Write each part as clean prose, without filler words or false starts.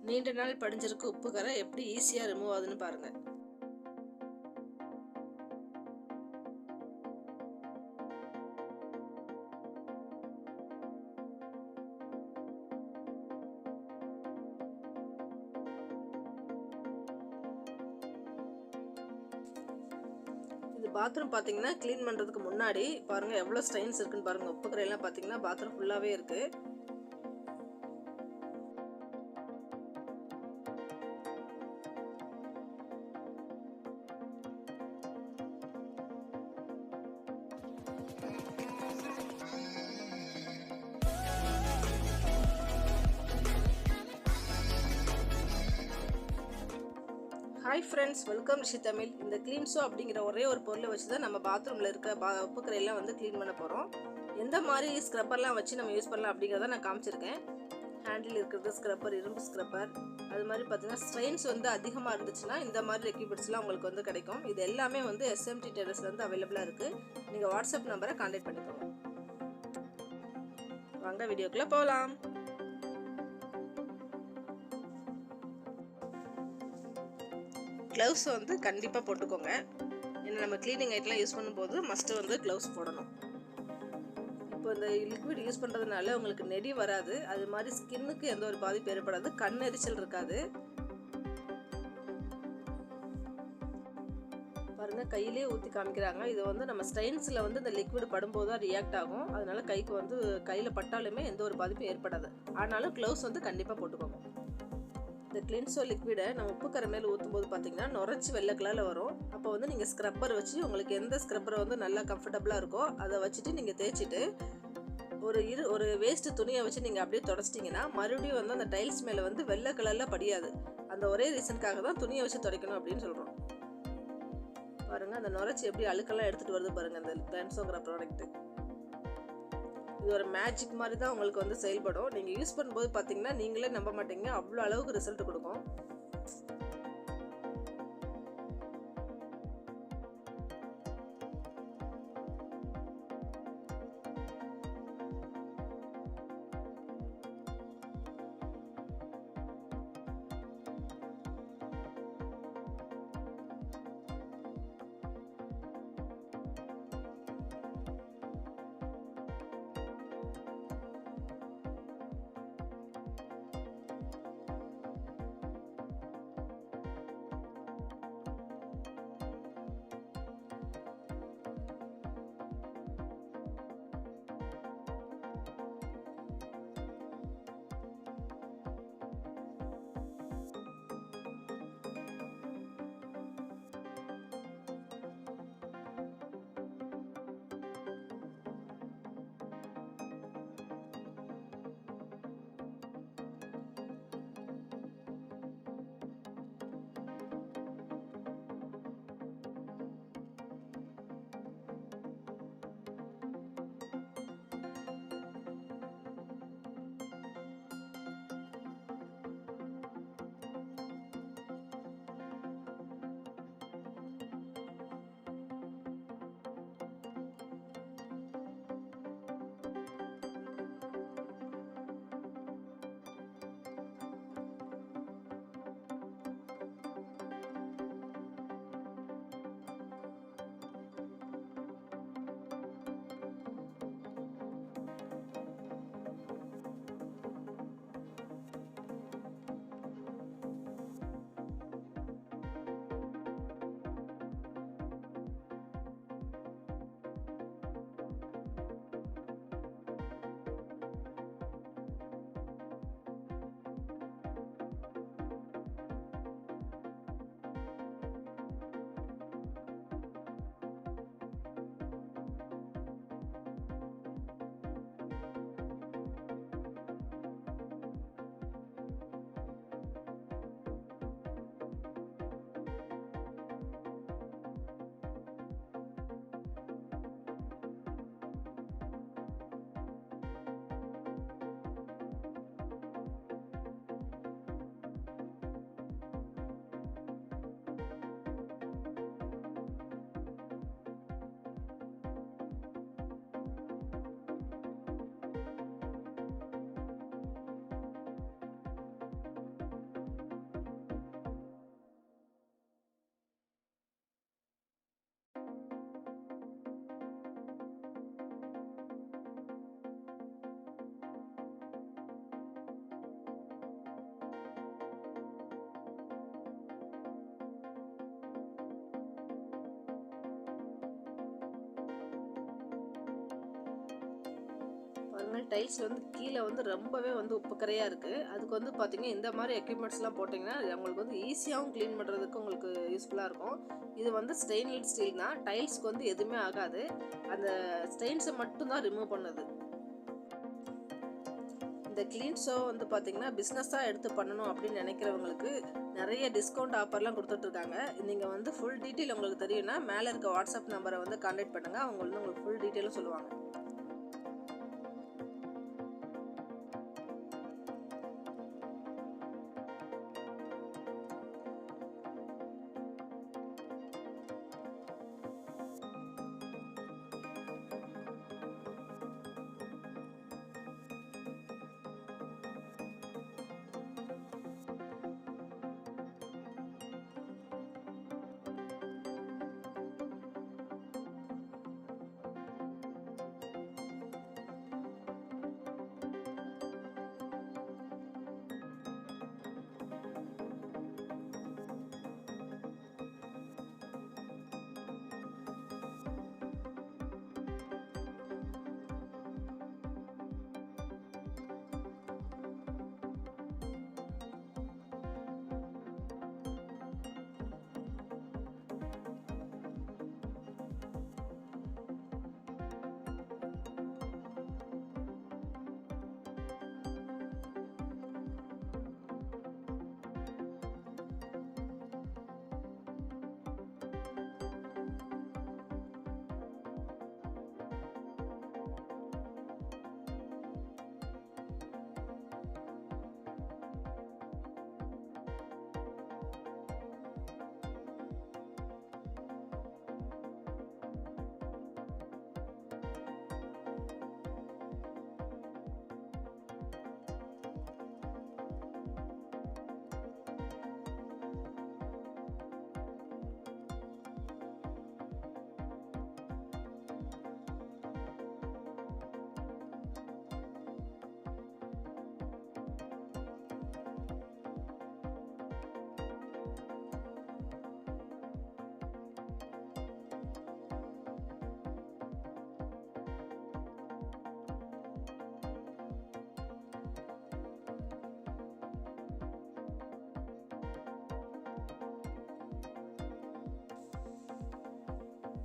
நீண்ட நாள் படிஞ்சிருக்க உப்பு கரை எப்படி ஈஸியாக ரிமூவ் ஆகுதுன்னு பாருங்கள். இது பாத்ரூம் பார்த்தீங்கன்னா க்ளீன் பண்ணுறதுக்கு முன்னாடி பாருங்கள் எவ்வளோ ஸ்ட்ரெயின்ஸ் இருக்குன்னு பாருங்கள். உப்பு கரையெல்லாம் பார்த்தீங்கன்னா பாத்ரூம் ஃபுல்லாகவே இருக்குது. Hi friends, welcome to Tamil. இந்த க்ளீன்ஸோ அப்படிங்கிற ஒரே ஒரு பொருளை வச்சு தான் நம்ம பாத்ரூமில் இருக்க உப்பு கரையெல்லாம் வந்து க்ளீன் பண்ண போகிறோம். எந்த மாதிரி ஸ்க்ரப்பர்லாம் வச்சு நம்ம யூஸ் பண்ணலாம் அப்படிங்கிறத நான் காமிச்சிருக்கேன். ஹேண்டில் இருக்கிறது ஸ்க்ரப்பர், இரும்பு ஸ்க்ரப்பர், அது மாதிரி பார்த்தீங்கன்னா ஸ்ட்ரெயின்ஸ் வந்து அதிகமாக இருந்துச்சுன்னா இந்த மாதிரி எக்யூப்மெண்ட்ஸ்லாம் உங்களுக்கு வந்து கிடைக்கும். இது எல்லாமே வந்து SMT டெரஸில் வந்து அவைலபிளாக இருக்குது. நீங்கள் வாட்ஸ்அப் நம்பரை கான்டாக்ட் பண்ணிக்கோங்க. வாங்க வீடியோக்குள்ளே போகலாம். க்ளவுஸ் வந்து கண்டிப்பாக போட்டுக்கோங்க. ஏன்னா நம்ம க்ளீனிங் ஐட்டெலாம் யூஸ் பண்ணும்போது மஸ்ட்டு வந்து க்ளவுஸ் போடணும். இப்போ இந்த லிக்விட் யூஸ் பண்ணுறதுனால உங்களுக்கு நெடி வராது, அது மாதிரி ஸ்கின்னுக்கு எந்த ஒரு பாதிப்பு ஏற்படாது, கண் எரிச்சல் இருக்காது. பாருங்கள், கையிலே ஊற்றி காமிக்கிறாங்க. இது வந்து நம்ம ஸ்ட்ரெயின்ஸில் வந்து இந்த லிக்விட் படும்போது தான் ரியாக்ட் ஆகும். அதனால கைக்கு வந்து கையில் பட்டாலுமே எந்த ஒரு பாதிப்பும் ஏற்படாது. ஆனாலும் க்ளவுஸ் வந்து கண்டிப்பாக போட்டுக்கோங்க. இந்த கிளின்சோ லிக்விடை நம்ம உப்பு கரை மேலே ஊற்றும் போது பார்த்தீங்கன்னா நுரைச்சி வெள்ளை கலரில் வரும். அப்போ வந்து நீங்கள் ஸ்க்ரப்பர் வச்சு உங்களுக்கு எந்த ஸ்க்ரப்பரை வந்து நல்லா கம்ஃபர்டபுளாக இருக்கோ அதை வச்சுட்டு நீங்கள் தேய்ச்சிட்டு ஒரு வேஸ்ட்டு துணியை வச்சு நீங்கள் அப்படியே தொடச்சிட்டிங்கன்னா மறுபடியும் வந்து அந்த டைல்ஸ் மேலே வந்து வெள்ளை கலரில் படியாது. அந்த ஒரே ரீசனுக்காக தான் துணியை வச்சு துடைக்கணும் அப்படின்னு சொல்கிறோம். பாருங்கள், அந்த நுரைச்சி எப்படி அழுக்கெல்லாம் எடுத்துகிட்டு வருது பாருங்கள் அந்த கிளின்சோங்கிற ப்ராடக்ட்டு. இது ஒரு மேஜிக் மாதிரி தான் உங்களுக்கு வந்து செயல்படும். நீங்கள் யூஸ் பண்ணும்போது பார்த்தீங்கன்னா நீங்களே நம்ப மாட்டீங்க, அவ்வளோ அளவுக்கு ரிசல்ட் கொடுக்கும். டைல்ஸில் வந்து கீழே வந்து ரொம்பவே வந்து உப்பு கரையாக இருக்குது. அதுக்கு வந்து பார்த்திங்கன்னா இந்த மாதிரி எக்யூப்மெண்ட்ஸ்லாம் போட்டிங்கன்னா உங்களுக்கு வந்து ஈஸியாகவும் க்ளீன் பண்ணுறதுக்கு உங்களுக்கு யூஸ்ஃபுல்லாக இருக்கும். இது வந்து ஸ்டெயின்லெஸ் ஸ்டீல் தான். டைல்ஸ்க்கு வந்து எதுவுமே ஆகாது. அந்த ஸ்டெயின்ஸை மட்டும்தான் ரிமூவ் பண்ணுது. இந்த Cleanso வந்து பார்த்திங்கன்னா பிஸ்னஸாக எடுத்து பண்ணணும் அப்படின்னு நினைக்கிறவங்களுக்கு நிறைய டிஸ்கவுண்ட் ஆஃபர்லாம் கொடுத்துட்ருக்காங்க. நீங்கள் வந்து ஃபுல் டீட்டெயில் உங்களுக்கு தெரியும்னா மேலே இருக்க வாட்ஸ்அப் நம்பரை வந்து கான்டாக்ட் பண்ணுங்கள். அவங்க வந்து உங்களுக்கு ஃபுல் டீட்டெயிலும் சொல்லுவாங்க.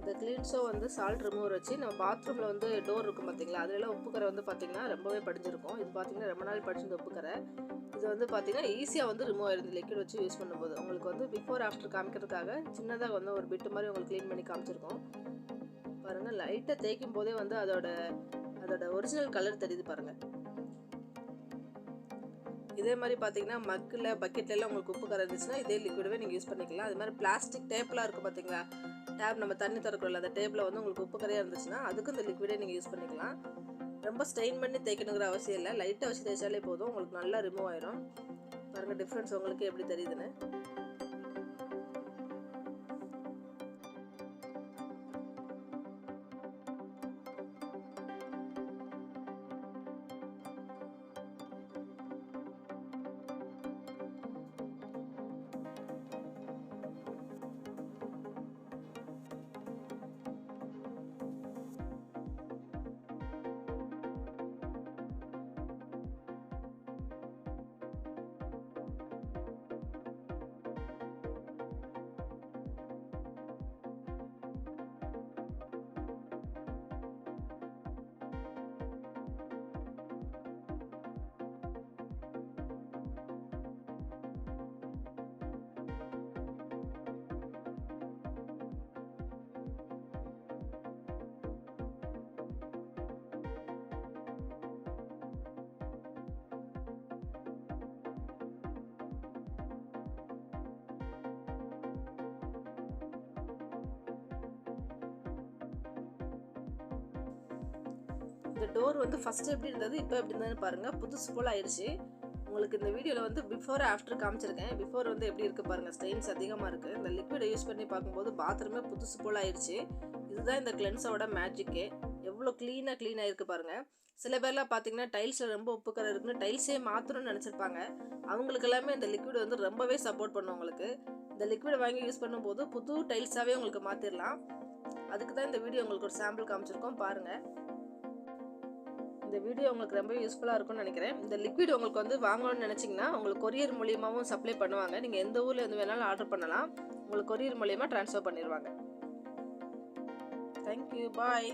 இந்த Cleanso வந்து சால்ட் ரிமூவர் வச்சு நம்ம பாத்ரூமில் வந்து டோர் இருக்கும் பார்த்தீங்களா, அதுலலாம் உப்புக்கரை வந்து பார்த்திங்கன்னா ரொம்பவே படிஞ்சிருக்கும். இது பார்த்திங்கன்னா ரொம்ப நாள் படிச்சிருந்த உப்புக்கரை. இது வந்து பார்த்திங்கன்னா ஈஸியாக வந்து ரிமூவ் ஆயிருது லிக்விட் வச்சு யூஸ் பண்ணும்போது. உங்களுக்கு வந்து பிஃபோர் ஆஃப்டர் காமிக்கிறதுக்காக சின்னதாக வந்து ஒரு பிட்டு மாதிரி உங்களுக்கு க்ளீன் பண்ணி காமிச்சிருக்கோம். பாருங்கள், லைட்டாக தேய்க்கும் போதே வந்து அதோட ஒரிஜினல் கலர் தெரியுது பாருங்கள். இதே மாதிரி பார்த்தீங்கன்னா மக்கில் பக்கெட்லாம் உங்களுக்கு உப்பு கரை இருந்துச்சுன்னா இதே லிக்விடவே நீங்கள் யூஸ் பண்ணிக்கலாம். அது மாதிரி பிளாஸ்டிக் டேப்லாம் இருக்குது பார்த்தீங்களா, டேப் நம்ம தண்ணி திறக்கிறோம்ல, அந்த டேப்பில் வந்து உங்களுக்கு உப்பு கரையாக இருந்துச்சுன்னா அதுக்கும் இந்த லிக்விடே நீங்கள் யூஸ் பண்ணிக்கலாம். ரொம்ப ஸ்டெயின் பண்ணி தேய்க்கணுங்கிற அவசியம் இல்லை. லைட்டாக வச்சு தேய்ச்சாலே போதும், உங்களுக்கு நல்லா ரிமூவ் ஆயிரும். பாருங்கள் டிஃப்ரென்ஸ் உங்களுக்கு எப்படி தெரியுதுன்னு. இந்த டோர் வந்து ஃபஸ்ட்டு எப்படி இருந்தது, இப்போ எப்படி இருந்ததுன்னு பாருங்கள். புதுசு போல் ஆயிடுச்சு. உங்களுக்கு இந்த வீடியோவில் வந்து பிஃபோர் ஆஃப்டர் காமிச்சிருக்கேன். பிஃபோர் வந்து எப்படி இருக்குது பாருங்கள், ஸ்டெயின்ஸ் அதிகமாக இருக்குது. இந்த லிக்விடை யூஸ் பண்ணி பார்க்கும்போது பாத்ரூமே புதுசு போல் ஆயிடுச்சு. இதுதான் இந்த கிளென்ஸோட மேஜிக்கே. எவ்வளோ க்ளீனாக இருக்குது பாருங்கள். சில பேர்லாம் பார்த்தீங்கன்னா டைல்ஸில் ரொம்ப உப்புக்கரை இருக்குன்னு டைல்ஸே மாற்றணும்னு நினச்சிருப்பாங்க. அவங்களுக்கு எல்லாமே இந்த லிக்விட் வந்து ரொம்பவே சப்போர்ட் பண்ணும். உங்களுக்கு இந்த லிக்விடை வாங்கி யூஸ் பண்ணும்போது புது டைல்ஸாகவே உங்களுக்கு மாற்றிடலாம். அதுக்கு தான் இந்த வீடியோ உங்களுக்கு ஒரு சாம்பிள் காமிச்சிருக்கோம் பாருங்கள். இந்த வீடியோ உங்களுக்கு ரொம்ப யூஸ்ஃபுல்லாக இருக்கும்னு நினைக்கிறேன். இந்த லிக்விட் உங்களுக்கு வந்து வாங்கணும்னு நினச்சிங்கன்னா உங்களுக்கு கொரியர் மூலியமாகவும் சப்ளை பண்ணுவாங்க. நீங்கள் எந்த ஊரில் இருந்து வேணாலும் ஆர்டர் பண்ணலாம். உங்களுக்கு கொரியர் மூலியமாக ட்ரான்ஸ்ஃபர் பண்ணிடுவாங்க. தேங்க்யூ. பாய்.